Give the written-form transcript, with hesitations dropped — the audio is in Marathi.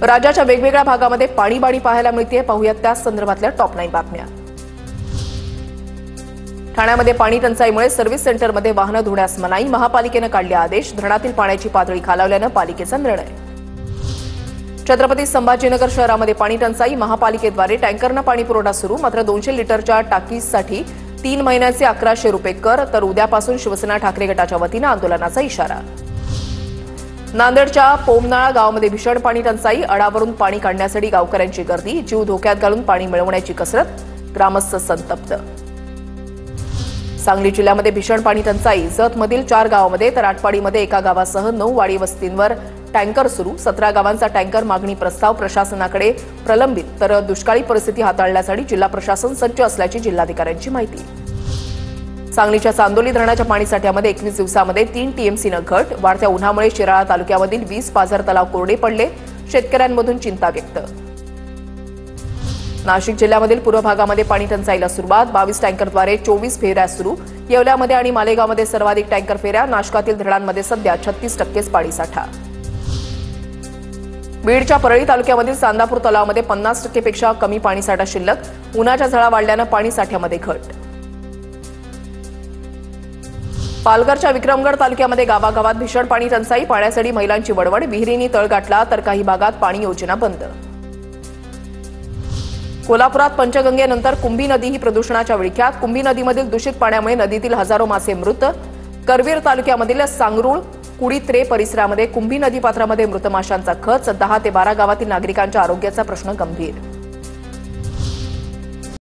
राज्याच्या वेगवेगळ्या भागामध्ये पाणीबाणी पाहायला मिळते। पाहूयात त्या संदर्भातल्या टॉप 9 बातम्या। ठाण्यामध्ये पाणी टंचाईमुळे सर्व्हिस सेंटरमध्ये वाहनं धुण्यास मनाई, महापालिकेने काढले आदेश। धरणातील पाण्याची पातळी खालावल्याने पालिकेचा निर्णय। छत्रपती संभाजीनगर शहरामध्ये पाणी टंचाई, महापालिकेद्वारे टँकरनं पाणी पुरवठा सुरू। मात्र 200 लिटरच्या टाकीसाठी 3 महिन्याचे 1100 रुपये कर, तर उद्यापासून शिवसेना ठाकरे गटाच्या वतीने आंदोलनाचा इशारा। नांदेडच्या पोमनाळा गावामध्ये भीषण पाणी टंचाई, अडावरून पाणी काढण्यासाठी गावकऱ्यांची गर्दी, जीव धोक्यात घालून पाणी मिळवण्याची कसरत, ग्रामस्थ संतप्त। सांगली जिल्ह्यामध्ये भीषण पाणी टंचाई, जतमधील 4 गावांमध्ये तर आटपाडीमध्ये एका गावासह 9 वाडी वस्तींवर टँकर सुरू। 17 गावांचा टँकर मागणी प्रस्ताव प्रशासनाकडे प्रलंबित, तर दुष्काळी परिस्थिती हाताळण्यासाठी जिल्हा प्रशासन सज्ज असल्याची जिल्हाधिकाऱ्यांची माहिती। सांगलीच्या चांदोली धरणाच्या पाणीसाठ्यामध्ये 21 दिवसामध्ये 3 टीएमसीनं घट, वाढत्या उन्हामुळे शिराळा तालुक्यामधील 20 पाझर तलाव कोरडे पडले, शेतकऱ्यांमधून चिंता व्यक्त। नाशिक जिल्ह्यामधील पूर्व भागामध्ये पाणी टंचाईला सुरुवात, 22 टँकरद्वारे 24 फेऱ्या सुरू। येवल्यामध्ये आणि मालेगावमध्ये सर्वाधिक टँकर फेऱ्या, नाशकातील धरणांमध्ये सध्या 36% पाणीसाठा। बीडच्या परळी तालुक्यामधील चांदापूर तलावामध्ये 50% पेक्षा कमी पाणीसाठा शिल्लक, उन्हाच्या झळा वाढल्यानं पाणीसाठ्यामध्ये घट। पालघरच्या विक्रमगड तालुक्यामध्ये गावागावात भीषण पाणी टंचाई, पाण्यासाठी महिलांची वडवड, विहिरींनी तळ गाठला तर काही भागात पाणी योजना बंद। कोल्हापुरात पंचगंगेनंतर कुंभी नदी ही प्रदूषणाच्या विळख्यात, कुंभी नदीमधील दूषित पाण्यामुळे नदीतील हजारो मासे मृत। करवीर तालुक्यामधील सांगरूळ कुडीत्रे परिसरामध्ये कुंभी नदीपात्रामध्ये मृत माशांचा खच, 10 ते 12 गावातील नागरिकांच्या आरोग्याचा प्रश्न गंभीर।